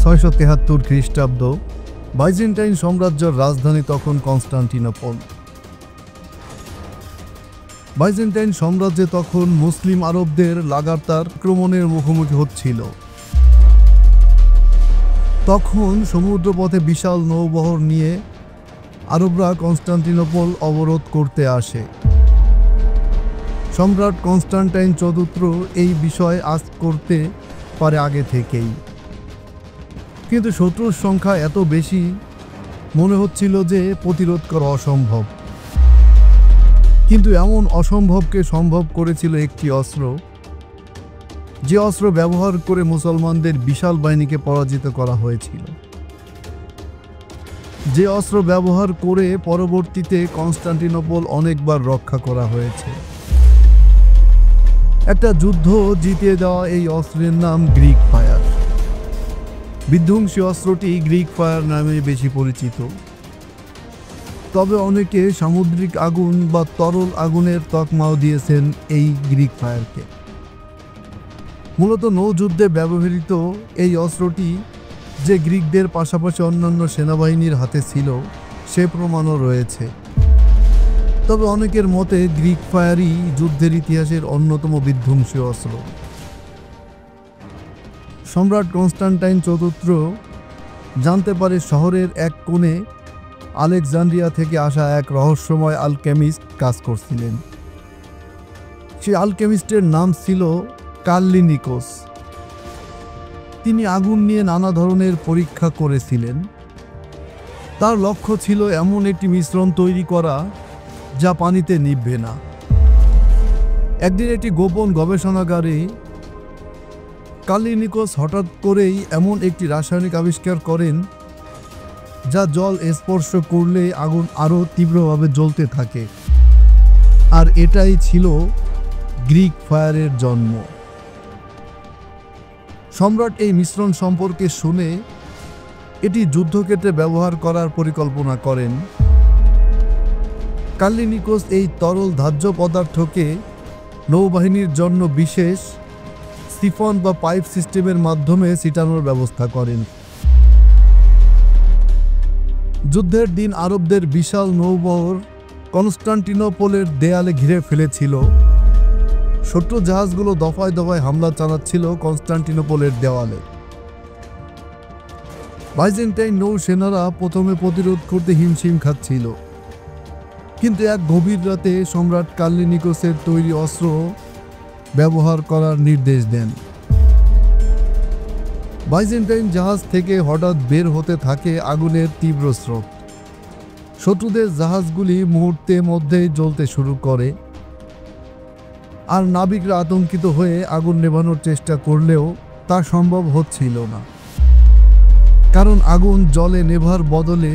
673 খ্রিস্টাব্দ। বাইজেন্টাইন সাম্রাজ্যের রাজধানী তখন কনস্টান্টিনোপল। বাইজেন্টাইন সাম্রাজ্যে তখন মুসলিম আরবদের লাগাতার আক্রমণের মুখোমুখি হচ্ছিল। তখন সমুদ্রপথে বিশাল নৌবহর নিয়ে আরবরা কনস্টান্টিনোপল অবরোধ করতে আসে। সম্রাট কনস্টান্টাইন চতুর্থ এই বিষয়ে আজ করতে পারে আগে থেকেই, কিন্তু শত্রুর সংখ্যা এত বেশি মনে হচ্ছিল যে প্রতিরোধ করা অসম্ভব। কিন্তু এমন অসম্ভবকে সম্ভব করেছিল একটি অস্ত্র, যে অস্ত্র ব্যবহার করে মুসলমানদের বিশাল বাহিনীকে পরাজিত করা হয়েছিল, যে অস্ত্র ব্যবহার করে পরবর্তীতে কনস্টান্টিনোপল অনেকবার রক্ষা করা হয়েছে। একটা যুদ্ধ জিতিয়ে দেওয়া এই অস্ত্রের নাম গ্রিক ফায়ার। বিধ্বংসী অস্ত্রটি গ্রিক ফায়ার নামে বেশি পরিচিত, তবে অনেকে সামুদ্রিক আগুন বা তরল আগুনের তকমাও দিয়েছেন এই গ্রিক ফায়ারকে। মূলত নৌযুদ্ধে ব্যবহৃত এই অস্ত্রটি যে গ্রিকদের পাশাপাশি অন্যান্য সেনাবাহিনীর হাতে ছিল সে প্রমাণও রয়েছে। তবে অনেকের মতে গ্রিক ফায়ারই যুদ্ধের ইতিহাসের অন্যতম বিধ্বংসী অস্ত্র। সম্রাট কনস্টান্টাইন চতুর্থ জানতে পারে শহরের এক কোণে আলেকজান্দ্রিয়া থেকে আসা এক রহস্যময় আলকেমিস্ট কাজ করছিলেন। সেই আলকেমিস্টের নাম ছিল কাল্লিনিকোস। তিনি আগুন নিয়ে নানা ধরনের পরীক্ষা করেছিলেন। তার লক্ষ্য ছিল এমন একটি মিশ্রণ তৈরি করা যা পানিতে নিভবে না। একদিন একটি গোপন গবেষণাগারে কাল্লিনিকোস হঠাৎ করেই এমন একটি রাসায়নিক আবিষ্কার করেন যা জল স্পর্শ করলে আগুন আরও তীব্রভাবে জ্বলতে থাকে। আর এটাই ছিল গ্রিক ফায়ারের জন্ম। সম্রাট এই মিশ্রণ সম্পর্কে শুনে এটি যুদ্ধক্ষেত্রে ব্যবহার করার পরিকল্পনা করেন। কাল্লিনিকোস এই তরল ধার্য পদার্থকে নৌবাহিনীর জন্য বিশেষ সিফন বা পাইপ সিস্টেমের মাধ্যমে ছিটানোর ব্যবস্থা করেন। যুদ্ধের দিন আরবদের বিশাল নৌবহর কনস্টান্টিনোপলের দেয়ালে ঘিরে ফেলেছিল। শত্রু জাহাজগুলো দফায় দফায় হামলা চালাচ্ছিল কনস্টান্টিনোপলের দেওয়ালে। বাইজেন্টাইন নৌসেনারা প্রথমে প্রতিরোধ করতে হিমশিম খাচ্ছিল, কিন্তু এক গভীর রাতে সম্রাট কাল্লিনিকোসের তৈরি অস্ত্র ব্যবহার করার নির্দেশ দেন। বাইজেন্টাইন জাহাজ থেকে হঠাৎ বের হতে থাকে আগুনের তীব্র স্রোত। শত্রুদের জাহাজগুলি মুহূর্তের মধ্যেই জ্বলতে শুরু করে, আর নাবিকরা আতঙ্কিত হয়ে আগুন নেভানোর চেষ্টা করলেও তা সম্ভব হচ্ছিল না, কারণ আগুন জলে নেভার বদলে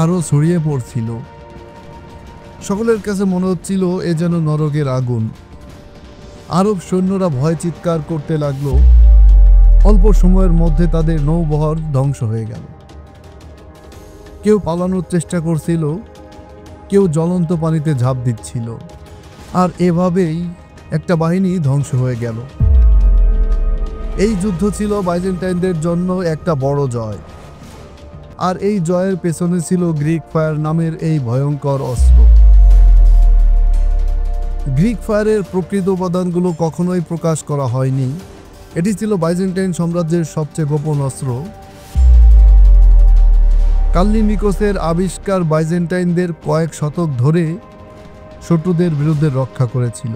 আরও ছড়িয়ে পড়ছিল। সকলের কাছে মনে হচ্ছিল এ যেন নরকের আগুন। আরব সৈন্যরা ভয় চিৎকার করতে লাগলো। অল্প সময়ের মধ্যে তাদের নৌবহর ধ্বংস হয়ে গেল। কেউ পালানোর চেষ্টা করছিল, কেউ জ্বলন্ত পানিতে ঝাঁপ দিচ্ছিল, আর এভাবেই একটা বাহিনী ধ্বংস হয়ে গেল। এই যুদ্ধ ছিল বাইজেন্টাইনদের জন্য একটা বড় জয়, আর এই জয়ের পেছনে ছিল গ্রিক ফায়ার নামের এই ভয়ঙ্কর অস্ত্র। গ্রিক ফায়ারের প্রকৃত উপাদানগুলো কখনোই প্রকাশ করা হয়নি। এটি ছিল বাইজেন্টাইন সাম্রাজ্যের সবচেয়ে গোপন অস্ত্র। কাল্লিনিকোসের আবিষ্কার বাইজেন্টাইনদের কয়েক শতক ধরে শত্রুদের বিরুদ্ধে রক্ষা করেছিল।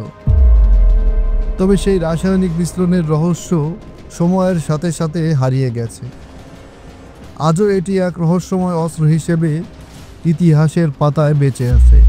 তবে সেই রাসায়নিক মিশ্রণের রহস্য সময়ের সাথে সাথে হারিয়ে গেছে। আজও এটি এক রহস্যময় অস্ত্র হিসেবে ইতিহাসের পাতায় বেঁচে আছে।